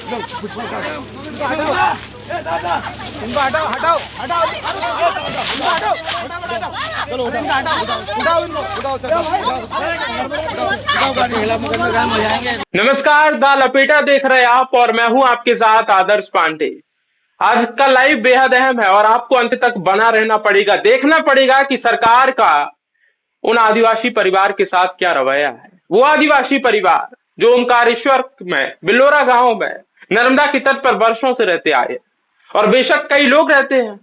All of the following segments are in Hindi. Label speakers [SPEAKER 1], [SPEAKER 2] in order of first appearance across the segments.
[SPEAKER 1] नमस्कार, द लपेटा देख रहे हैं आप और मैं हूं आपके साथ आदर्श पांडे। आज का लाइव बेहद अहम है और आपको अंत तक बना रहना पड़ेगा, देखना पड़ेगा कि सरकार का उन आदिवासी परिवार के साथ क्या रवैया है। वो आदिवासी परिवार जो ओमकारेश्वर में बिल्लोरा गांव में नर्मदा की तट पर वर्षों से रहते आए, और बेशक कई लोग रहते हैं,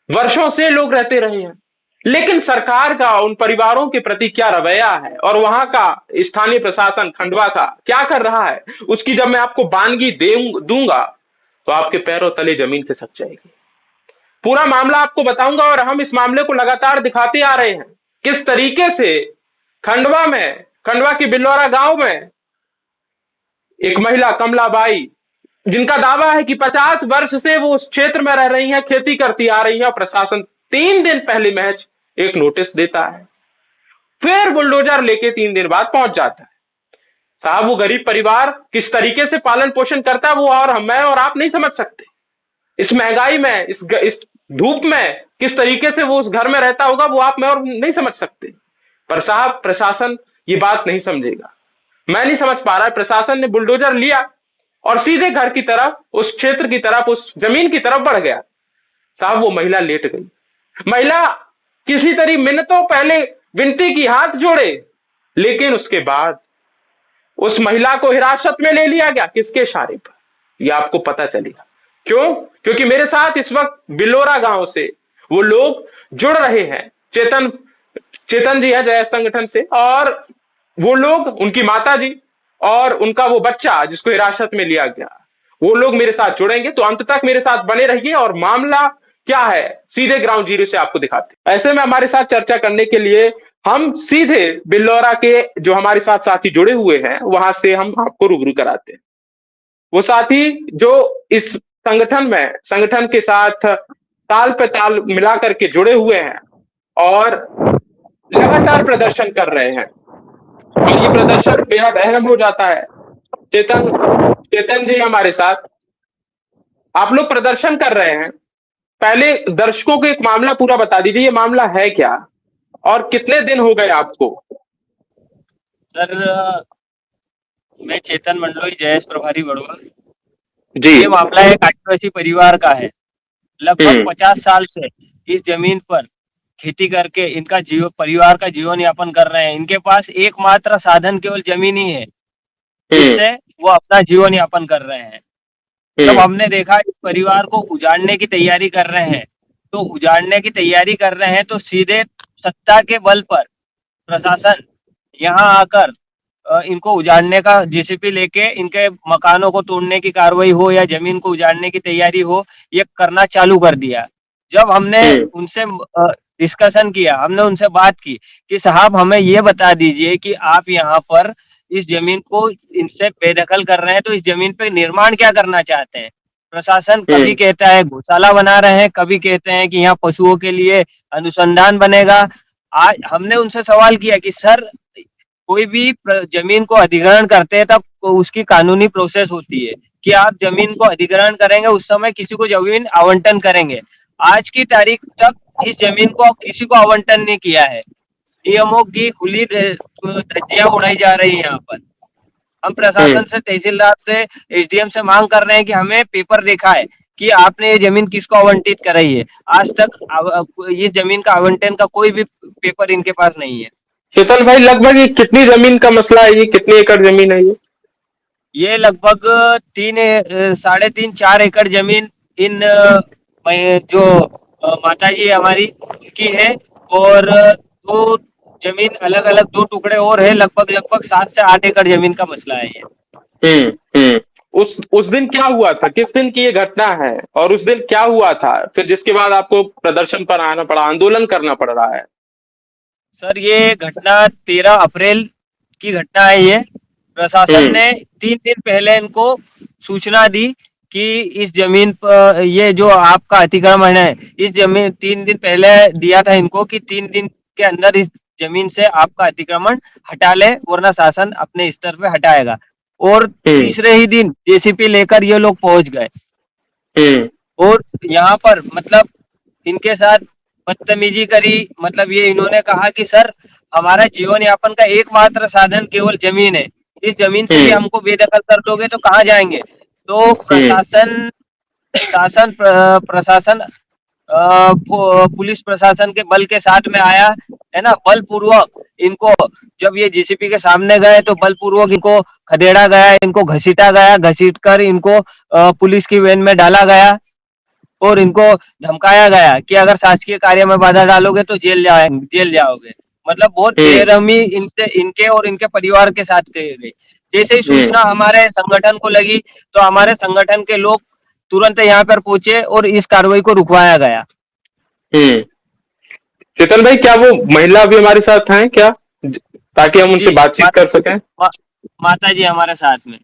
[SPEAKER 1] वर्षों से लोग रहते रहे हैं, लेकिन सरकार का उन परिवारों के प्रति क्या रवैया है और वहां का स्थानीय प्रशासन खंडवा का क्या कर रहा है, उसकी जब मैं आपको बानगी दूंगा तो आपके पैरों तले जमीन खिसक जाएगी। पूरा मामला आपको बताऊंगा और हम इस मामले को लगातार दिखाते आ रहे हैं किस तरीके से खंडवा की बिल्लौरा गांव में एक महिला कमलाबाई, जिनका दावा है कि 50 वर्ष से वो उस क्षेत्र में रह रही हैं, खेती करती आ रही है, प्रशासन 3 दिन पहले महज एक नोटिस देता है, फिर बुलडोजर लेके 3 दिन बाद पहुंच जाता है। साहब, वो गरीब परिवार किस तरीके से पालन पोषण करता है वो और मैं और आप नहीं समझ सकते। इस महंगाई में, इस धूप में किस तरीके से वो उस घर में रहता होगा वो आप मैं और नहीं समझ सकते। पर साहब, प्रशासन ये बात नहीं समझेगा। मैं नहीं समझ पा रहा है। प्रशासन ने बुलडोजर लिया और सीधे घर की तरफ, उस क्षेत्र की तरफ, उस जमीन की तरफ बढ़ गया। साहब, वो महिला लेट गई। महिला किसी तरह मिनटों पहले विनती की, हाथ जोड़े, लेकिन उसके बाद उस महिला को हिरासत में ले लिया गया। किसके इशारे पर, यह आपको पता चलेगा। क्यों? क्योंकि मेरे साथ इस वक्त बिल्लोरा गांव से वो लोग जुड़ रहे हैं। चेतन जी है जय संगठन से, और वो लोग, उनकी माता जी और उनका वो बच्चा जिसको हिरासत में लिया गया, वो लोग मेरे साथ जुड़ेंगे। तो अंत तक मेरे साथ बने रहिए और मामला क्या है सीधे ग्राउंड जीरो से आपको दिखाते। ऐसे में हमारे साथ चर्चा करने के लिए हम सीधे बिल्लौरा के जो हमारे साथ साथी जुड़े हुए हैं वहां से हम आपको रूबरू कराते हैं। वो साथी जो इस संगठन के साथ ताल पे ताल मिला करके जुड़े हुए हैं और लगातार प्रदर्शन कर रहे हैं, और ये प्रदर्शन बेहद अहम हो जाता है। चेतन जी हमारे साथ, आप लोग प्रदर्शन कर रहे हैं। पहले दर्शकों को एक मामला पूरा बता दीजिए, ये मामला है क्या और कितने दिन हो गए आपको?
[SPEAKER 2] सर, मैं चेतन मंडलोई, जयेश प्रभारी बड़ुआ
[SPEAKER 1] जी।
[SPEAKER 2] ये मामला एक आदिवासी परिवार का है। लगभग 50 साल से इस जमीन पर खेती करके इनका परिवार का जीवन यापन कर रहे हैं। इनके पास एकमात्र साधन केवल जमीन ही है, जिससे वो अपना जीवन यापन कर रहे हैं। जब हमने देखा इस परिवार को उजाड़ने की तैयारी कर रहे हैं, तो सीधे सत्ता के बल पर प्रशासन यहाँ आकर इनको उजाड़ने का जेसीबी लेके इनके मकानों को तोड़ने की कार्रवाई हो या जमीन को उजाड़ने की तैयारी हो, ये करना चालू कर दिया। जब हमने उनसे डिस्कशन किया, हमने उनसे बात की कि साहब हमें ये बता दीजिए कि आप यहाँ पर इस जमीन को इनसे बेदखल कर रहे हैं, तो इस जमीन पे निर्माण क्या करना चाहते हैं? प्रशासन कभी कहता है गौशाला बना रहे हैं, कभी कहते हैं कि यहाँ पशुओं के लिए अनुसंधान बनेगा। आज हमने उनसे सवाल किया कि सर, कोई भी जमीन को अधिग्रहण करते हैं तब उसकी कानूनी प्रोसेस होती है कि आप जमीन को अधिग्रहण करेंगे, उस समय किसी को जमीन आवंटन करेंगे। आज की तारीख तक इस जमीन को किसी को आवंटन नहीं किया है। नियमों की खुली धज्जियां उड़ाई जा रही है यहाँ पर। हम प्रशासन से, तहसीलदार से, एसडीएम से मांग कर रहे हैं कि हमें पेपर दिखाए कि आपने ये जमीन किसको आवंटित कराई है। आज तक इस जमीन का आवंटन का कोई भी पेपर इनके पास नहीं है।
[SPEAKER 1] चेतन भाई, लगभग ये कितनी जमीन का मसला है? ये कितनी एकड़ जमीन है?
[SPEAKER 2] ये लगभग 3.5-4 एकड़ जमीन इन जो माता जी हमारी की है, और दो जमीन अलग अलग, 2 टुकड़े और है। लगभग 7 से 8 एकड़ जमीन का मसला है ये।
[SPEAKER 1] उस दिन क्या हुआ था? किस दिन की ये घटना है और उस दिन क्या हुआ था फिर जिसके बाद आपको प्रदर्शन पर आना पड़ा, आंदोलन करना पड़ रहा है?
[SPEAKER 2] सर, ये घटना 13 अप्रैल की घटना है। ये प्रशासन ने 3 दिन पहले इनको सूचना दी कि इस जमीन पर ये जो आपका अतिक्रमण है, इस जमीन 3 दिन पहले दिया था इनको कि 3 दिन के अंदर इस जमीन से आपका अतिक्रमण हटा ले, वरना शासन अपने स्तर पे हटाएगा। और तीसरे ही दिन जेसीपी लेकर ये लोग पहुंच गए और यहाँ पर मतलब इनके साथ बदतमीजी करी। मतलब ये इन्होंने कहा कि सर हमारा जीवन यापन का एकमात्र साधन केवल जमीन है, इस जमीन से भी हमको बेदखल कर दोगे तो कहाँ जाएंगे। तो प्रशासन पुलिस प्रशासन के बल के साथ में आया है ना, बलपूर्वक इनको जब ये जेसीपी के सामने गए तो बलपूर्वक इनको खदेड़ा गया, इनको घसीटा गया, घसीट कर इनको पुलिस की वैन में डाला गया और इनको धमकाया गया कि अगर शासकीय कार्य में बाधा डालोगे तो जेल जाओगे। मतलब बहुत बेरहमी इनके और इनके परिवार के साथ की गई। जैसे ही सूचना हमारे संगठन को लगी तो हमारे संगठन के लोग तुरंत यहाँ पर पहुंचे और इस कार्रवाई को रुकवाया गया।
[SPEAKER 1] चेतन भाई, क्या वो महिला अभी हमारे साथ हैं क्या, ताकि हम उनसे बातचीत कर सकें?
[SPEAKER 2] माता जी हमारे साथ में।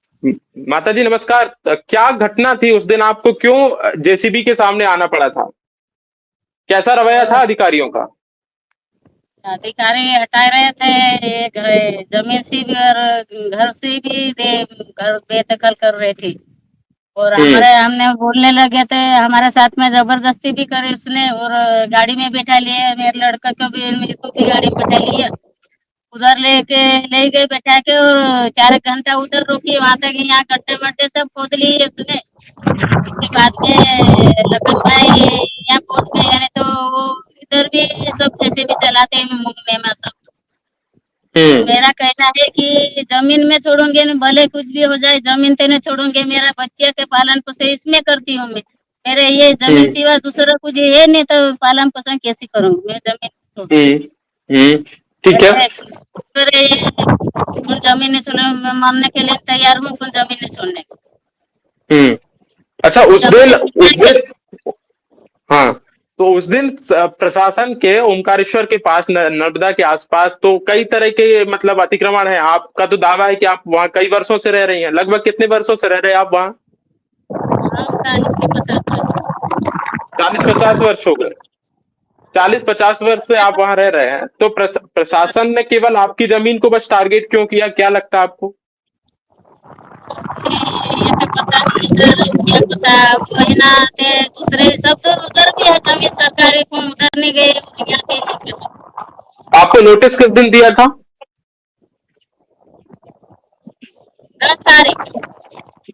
[SPEAKER 1] माता जी नमस्कार। क्या घटना थी उस दिन, आपको क्यों जेसीबी के सामने आना पड़ा था? कैसा रवैया था अधिकारियों का?
[SPEAKER 3] अधिकारी हटा रहे थे जमीन से भी और घर से भी घर बेदखल कर रहे थे और हमने बोलने लगे थे, हमारे साथ में जबरदस्ती भी करे उसने और गाड़ी में बैठा लिया, मेरे लड़का को भी मेरे को भी गाड़ी में बैठा लिया, उधर ले गए बैठा के और 4 घंटा उधर रोकी, वहां तक यहाँ गड्ढे मड्ढे सब खोद लिए उसने। उसके बाद में लखन भाई यहाँ पहुंच गए हैं तो वो इधर भी सब जैसे भी चलाते हैं मेमा सब। मेरा कहना है कि जमीन में छोड़ूंगे नहीं, भले कुछ भी हो जाए जमीन तो नहीं छोड़ूंगे, मेरा बच्चे के पालन पोषण इसमें करती हूँ मैं, मेरे ये जमीन सिवा दूसरा कुछ है नहीं तो पालन पोषण कैसे करूंगी मैं, जमीन छोड़।
[SPEAKER 1] ठीक है,
[SPEAKER 3] जमीन छोड़ने मानने के लिए तैयार हूँ, कुछ जमीन छोड़ने।
[SPEAKER 1] अच्छा, उस दिन हाँ, तो उस दिन प्रशासन के ओमकारेश्वर के पास, नर्मदा के आसपास तो कई तरह के मतलब अतिक्रमण है। आपका तो दावा है कि आप वहाँ कई वर्षों से रह रही हैं। लगभग कितने वर्षों से रह रहे हैं आप वहाँ? 40-50 वर्ष हो गए। 40-50 वर्ष से आप वहां रह रहे हैं, तो प्रशासन ने केवल आपकी जमीन को बस टारगेट क्यों किया, क्या लगता है आपको?
[SPEAKER 3] ये तो पता नहीं सर, क्या पता, महीना थे दूसरे सब तो उधर भी है जमीन सरकारी को, उधर नहीं गए यहाँ के।
[SPEAKER 1] आपको नोटिस किस दिन दिया था?
[SPEAKER 3] 10 तारीख।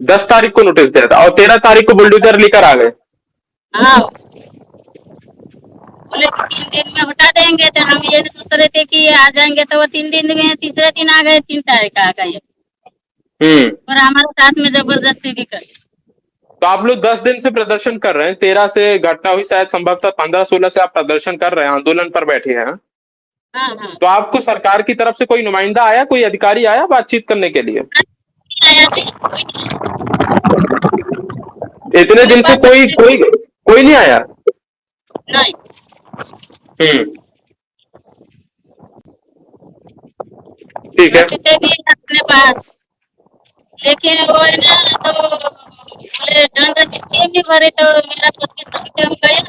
[SPEAKER 1] 10 तारीख को नोटिस दिया था और 13 तारीख को बुलडोजर लेकर आ गए।
[SPEAKER 3] हाँ, बोले 3 दिन में हटा देंगे, तो हम ये नहीं सोच रहे थे कि आ जाएंगे, तो वो 3 दिन में तीसरे दिन आ गए, 3 तारीख आ गए और हमारे साथ में जबरदस्ती भी कर।
[SPEAKER 1] तो आप लोग 10 दिन से प्रदर्शन कर रहे हैं, 13 से घटना हुई, शायद संभवतः 15-16 से आप प्रदर्शन कर रहे हैं, आंदोलन पर बैठे हैं।
[SPEAKER 3] हाँ हाँ।
[SPEAKER 1] तो आपको सरकार की तरफ से कोई नुमाइंदा आया, कोई अधिकारी आया बातचीत करने के लिए? इतने दिन से कोई कोई कोई नहीं आया?
[SPEAKER 3] नहीं।
[SPEAKER 1] ठीक है।
[SPEAKER 3] भी अपने पास, लेकिन वो है ना, तो बोले दंड चिट्ठी नहीं भरे, तो मेरा खुद के सामने हो गया,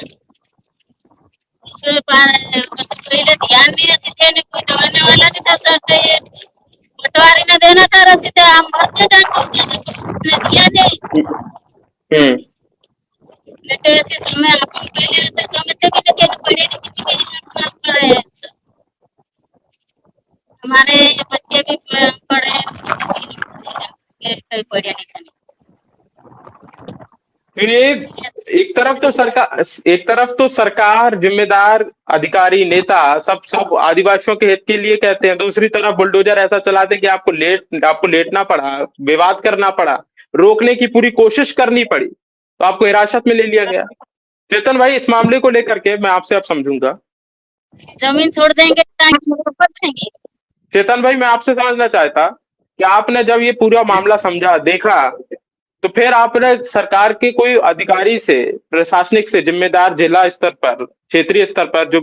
[SPEAKER 3] उसके पहले ध्यान नहीं रसीते ने, कोई दबाने वाला नहीं था सर, तो ये पटवारी ने देना था रसीद, हम भरते उसने दिया नहीं। लेकिन ऐसे समय अपन पहले ऐसे समझते भी नहीं थे, पढ़े लिखे पढ़े, हमारे बच्चे भी पढ़े पढ़े लिखे।
[SPEAKER 1] फिर एक तरफ तो सरकार, जिम्मेदार अधिकारी, नेता सब आदिवासियों के हित के लिए कहते हैं, दूसरी तरफ बुलडोजर ऐसा चलाते हैं कि आपको लेटना पड़ा, विवाद करना पड़ा, रोकने की पूरी कोशिश करनी पड़ी, तो आपको हिरासत में ले लिया गया। चेतन भाई, इस मामले को लेकर के मैं आपसे अब समझूंगा।
[SPEAKER 3] जमीन छोड़ देंगे।
[SPEAKER 1] चेतन भाई, मैं आपसे समझना चाहता कि आपने जब ये पूरा मामला समझा, देखा, तो फिर आपने सरकार के कोई अधिकारी से, प्रशासनिक से, जिम्मेदार जिला स्तर पर, क्षेत्रीय स्तर पर जो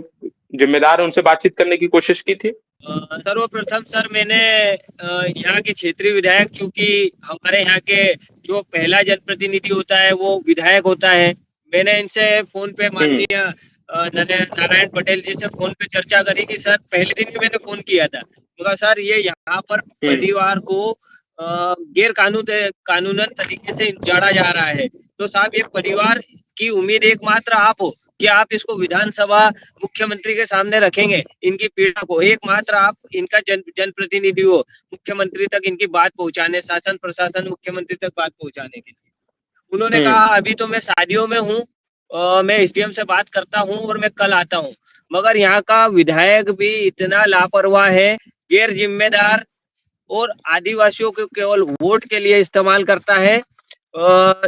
[SPEAKER 1] जिम्मेदार है, उनसे बातचीत करने की कोशिश की थी?
[SPEAKER 2] सर्वप्रथम सर, मैंने यहाँ के क्षेत्रीय विधायक, चूंकि हमारे यहाँ के जो पहला जनप्रतिनिधि होता है वो विधायक होता है, मैंने इनसे फोन पे माननीय नारायण पटेल जी से फोन पे चर्चा करी कि सर, पहले दिन ही मैंने फोन किया था, मगर सर ये यहाँ पर परिवार को गैर कानूनन तरीके से उजाड़ा जा रहा है। तो साहब ये परिवार की उम्मीद एकमात्र आप हो कि आप इसको विधानसभा मुख्यमंत्री के सामने रखेंगे, इनकी पीड़ा को एकमात्र आप इनका जनप्रतिनिधि हो, मुख्यमंत्री तक इनकी बात पहुंचाने, शासन प्रशासन मुख्यमंत्री तक बात पहुंचाने के लिए। उन्होंने कहा अभी तो मैं शादियों में हूँ, मैं एसडीएम से बात करता हूँ और मैं कल आता हूँ। मगर यहाँ का विधायक भी इतना लापरवाह है, गैर जिम्मेदार और आदिवासियों को केवल वोट के लिए इस्तेमाल करता है।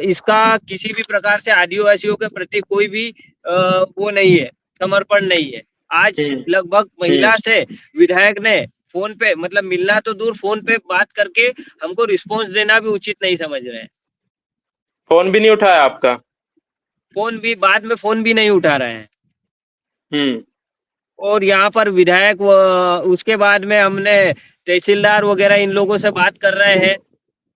[SPEAKER 2] इसका किसी भी प्रकार से आदिवासियों के प्रति कोई भी वो नहीं है, समर्पण नहीं है। आज लगभग महिला से विधायक ने फोन पे, मतलब मिलना तो दूर, फोन पे बात करके हमको रिस्पॉन्स देना भी उचित नहीं समझ रहे हैं।
[SPEAKER 1] फोन भी नहीं उठाया आपका?
[SPEAKER 2] फोन भी बाद में फोन भी नहीं उठा रहे हैं। और यहाँ पर विधायक उसके बाद में हमने तहसीलदार वगैरह इन लोगों से बात कर रहे हैं,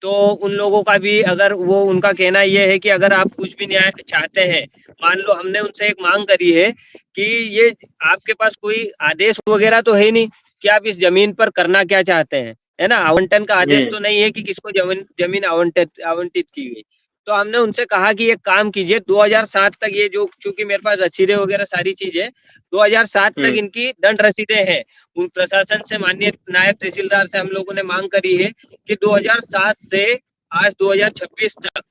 [SPEAKER 2] तो उन लोगों का भी अगर वो उनका कहना ये है कि अगर आप कुछ भी न्याय चाहते हैं, मान लो हमने उनसे एक मांग करी है कि ये आपके पास कोई आदेश वगैरह तो है नहीं कि आप इस जमीन पर करना क्या चाहते हैं, है ना, आवंटन का आदेश तो नहीं है कि किसको जमीन आवंटित की गई। तो हमने उनसे कहा कि एक काम कीजिए, 2007 तक ये जो, चूंकि मेरे पास रसीदें वगैरह सारी चीजें, 2007 तक इनकी दंड रसीदें हैं। उन प्रशासन से, माननीय नायब तहसीलदार से हम लोगों ने मांग करी है कि 2007 से आज 2026 तक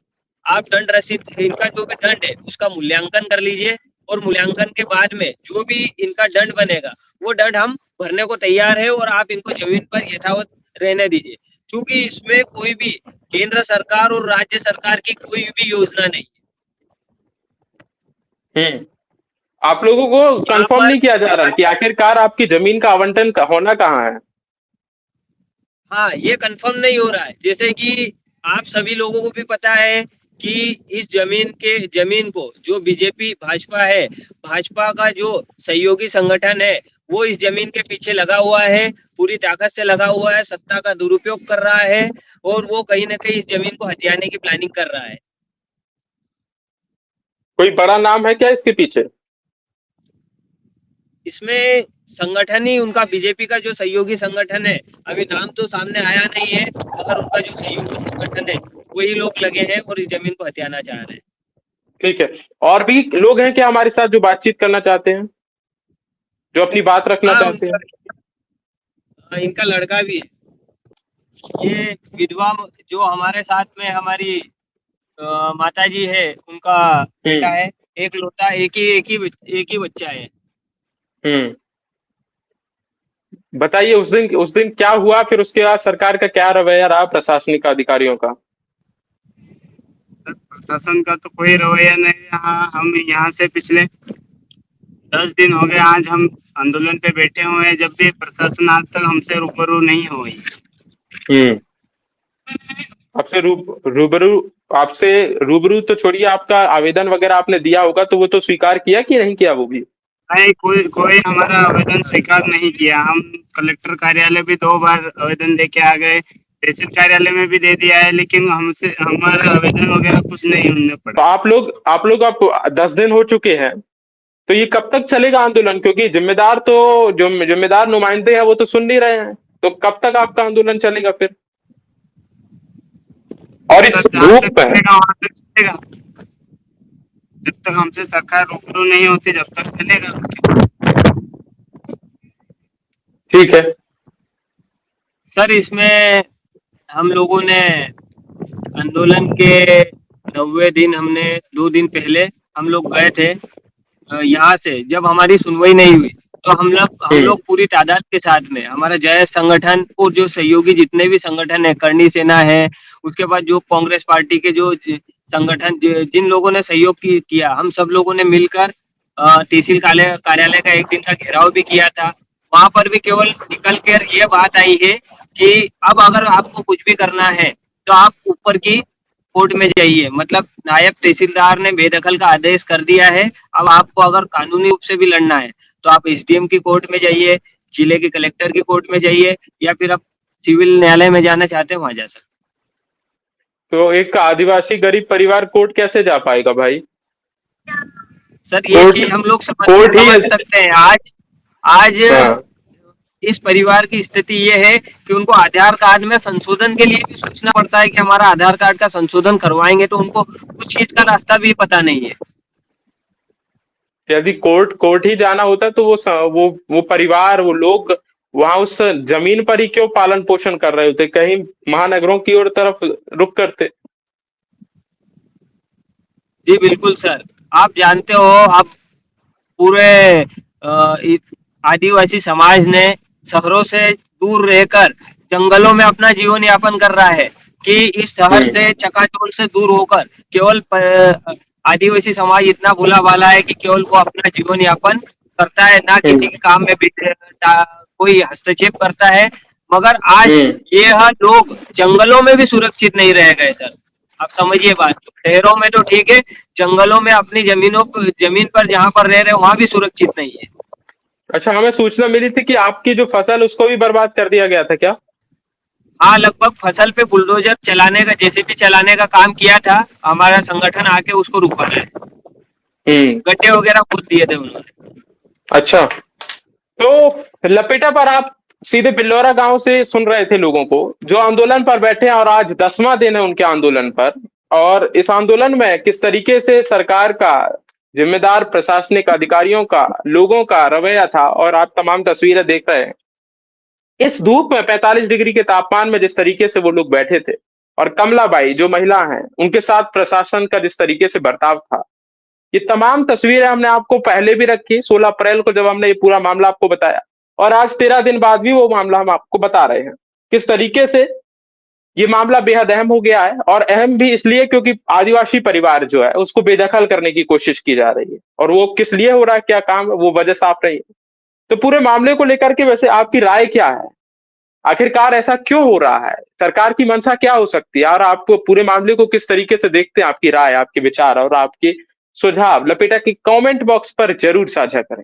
[SPEAKER 2] आप दंड रसीद, इनका जो भी दंड है उसका मूल्यांकन कर लीजिए, और मूल्यांकन के बाद में जो भी इनका दंड बनेगा वो दंड हम भरने को तैयार है, और आप इनको जमीन पर यथावत रहने दीजिए। क्योंकि इसमें कोई भी केंद्र सरकार और राज्य सरकार की कोई भी योजना नहीं है।
[SPEAKER 1] आप लोगों को कंफर्म नहीं किया जा रहा कि आखिरकार आपकी जमीन का आवंटन होना कहाँ है?
[SPEAKER 2] हाँ, ये कंफर्म नहीं हो रहा है। जैसे कि आप सभी लोगों को भी पता है कि इस जमीन को जो बीजेपी भाजपा है, भाजपा का जो सहयोगी संगठन है, वो इस जमीन के पीछे लगा हुआ है, पूरी ताकत से लगा हुआ है, सत्ता का दुरुपयोग कर रहा है, और वो कहीं ना कहीं इस जमीन को हथियाने की प्लानिंग कर रहा है।
[SPEAKER 1] कोई बड़ा नाम है क्या इसके पीछे?
[SPEAKER 2] इसमें संगठन ही उनका, बीजेपी का जो सहयोगी संगठन है, अभी नाम तो सामने आया नहीं है, मगर उनका जो सहयोगी संगठन है वही लोग लगे हैं और इस जमीन को हथियाना चाह रहे हैं।
[SPEAKER 1] ठीक है, और भी लोग हैं क्या हमारे साथ जो बातचीत करना चाहते हैं, जो अपनी बात रखना चाहते हैं?
[SPEAKER 2] इनका लड़का भी है, ये विधवा जो हमारे साथ में हमारी माता जी है, उनका बेटा है, एक लौता, एक ही बच्चा है।
[SPEAKER 1] बताइए उस दिन क्या हुआ, फिर उसके बाद सरकार का क्या रवैया रहा, प्रशासनिक अधिकारियों का?
[SPEAKER 4] प्रशासन का तो कोई रवैया नहीं रहा। हम यहाँ से पिछले 10 दिन हो गए, आज हम आंदोलन पे बैठे हुए हैं, जब भी प्रशासन आज तक हमसे रूबरू नहीं हुई।
[SPEAKER 1] आपसे रूबरू तो छोड़िए, आपका आवेदन वगैरह आपने दिया होगा, तो वो तो स्वीकार किया कि नहीं किया वो भी?
[SPEAKER 4] नहीं, कोई हमारा आवेदन स्वीकार नहीं किया। हम कलेक्टर कार्यालय भी 2 बार आवेदन दे के आ गए, तहसील कार्यालय में भी दे दिया है, लेकिन हमसे हमारा आवेदन वगैरह कुछ नहीं उन्होंने पड़ा।
[SPEAKER 1] तो आप लोग 10 दिन हो चुके हैं, तो ये कब तक चलेगा आंदोलन? क्योंकि जिम्मेदार नुमाइंदे हैं वो तो सुन नहीं रहे हैं, तो कब तक आपका आंदोलन चलेगा फिर? और इस धूप में
[SPEAKER 4] चलेगा, जब तक हमसे सरकार रूबरू नहीं होती जब तक चलेगा।
[SPEAKER 1] ठीक है
[SPEAKER 2] सर, इसमें हम लोगों ने आंदोलन के 90 दिन, हमने 2 दिन पहले हम लोग गए थे यहाँ से। जब हमारी सुनवाई नहीं हुई तो हम लोग पूरी तादाद के साथ में, हमारा जय संगठन और जो सहयोगी जितने भी संगठन है, करनी सेना है, उसके बाद जो कांग्रेस पार्टी के जो संगठन, जिन लोगों ने सहयोग किया, हम सब लोगों ने मिलकर तहसील कार्यालय का 1 दिन का घेराव भी किया था। वहां पर भी केवल निकल कर ये बात आई है कि अब अगर आपको कुछ भी करना है तो आप ऊपर की कोर्ट में जाइए। मतलब नायब तहसीलदार ने बेदखल का आदेश कर दिया है। अब आपको अगर कानूनी रूप से भी लड़ना है तो आप एसडीएम की कोर्ट में जाइए, जिले के कलेक्टर की कोर्ट में जाइए, या फिर आप सिविल न्यायालय में जाना चाहते हैं वहां जा सकते।
[SPEAKER 1] तो एक आदिवासी गरीब परिवार कोर्ट कैसे जा पाएगा भाई?
[SPEAKER 2] सर, ये चीज हम लोग समझ सकते हैं। आज इस परिवार की स्थिति ये है कि उनको आधार कार्ड में संशोधन के लिए भी सोचना पड़ता है कि हमारा आधार कार्ड का संशोधन करवाएंगे, तो उनको उस चीज का रास्ता भी पता नहीं है।
[SPEAKER 1] यदि कोर्ट ही जाना होता तो वो परिवार, वो लोग वहां उस जमीन पर ही क्यों पालन पोषण कर रहे होते, कहीं महानगरों की ओर तरफ रुख करते।
[SPEAKER 2] जी बिल्कुल सर, आप जानते हो, आप पूरे आदिवासी समाज ने शहरों से दूर रहकर जंगलों में अपना जीवन यापन कर रहा है कि इस शहर से चकाचौंध से दूर होकर केवल आदिवासी समाज इतना भोला भाला है कि केवल वो अपना जीवन यापन करता है, ना किसी के काम में कोई हस्तक्षेप करता है। मगर आज ये लोग जंगलों में भी सुरक्षित नहीं रह गए सर, आप समझिए बात। शहरों में तो ठीक है, जंगलों में अपनी जमीन पर जहाँ पर रह रहे वहां भी सुरक्षित नहीं है।
[SPEAKER 1] अच्छा, हमें सूचना मिली थी कि आपकी जो फसल उसको भी बर्बाद कर दिया गया था क्या?
[SPEAKER 2] हाँ, लगभग फसल पे बुलडोजर चलाने का, जेसीबी चलाने का काम किया था, हमारा संगठन आके उसको रुकवा है। गड्ढे वगैरह खोद दिए थे उन्होंने।
[SPEAKER 1] अच्छा, तो लपेटा पर आप सीधे बिल्लौरा गांव से सुन रहे थे लोगों को जो आंदोलन पर बैठे हैं, और आज 10वां दिन है उनके आंदोलन पर। और इस आंदोलन में किस तरीके से सरकार का, जिम्मेदार प्रशासनिक अधिकारियों का, लोगों का रवैया था, और आप तमाम तस्वीरें देख रहे हैं। इस धूप में 45 डिग्री के तापमान में जिस तरीके से वो लोग बैठे थे, और कमलाबाई जो महिला हैं उनके साथ प्रशासन का जिस तरीके से बर्ताव था, ये तमाम तस्वीरें हमने आपको पहले भी रखी 16 अप्रैल को, जब हमने ये पूरा मामला आपको बताया, और आज 13 दिन बाद भी वो मामला हम आपको बता रहे हैं किस तरीके से ये मामला बेहद अहम हो गया है। और अहम भी इसलिए क्योंकि आदिवासी परिवार जो है उसको बेदखल करने की कोशिश की जा रही है, और वो किस लिए हो रहा है, क्या काम, वो वजह साफ रही है। तो पूरे मामले को लेकर के वैसे आपकी राय क्या है? आखिरकार ऐसा क्यों हो रहा है? सरकार की मंशा क्या हो सकती है? और आप पूरे मामले को किस तरीके से देखते हैं? आपकी राय, आपके विचार और आपके सुझाव लपेटा के कमेंट बॉक्स पर जरूर साझा करें।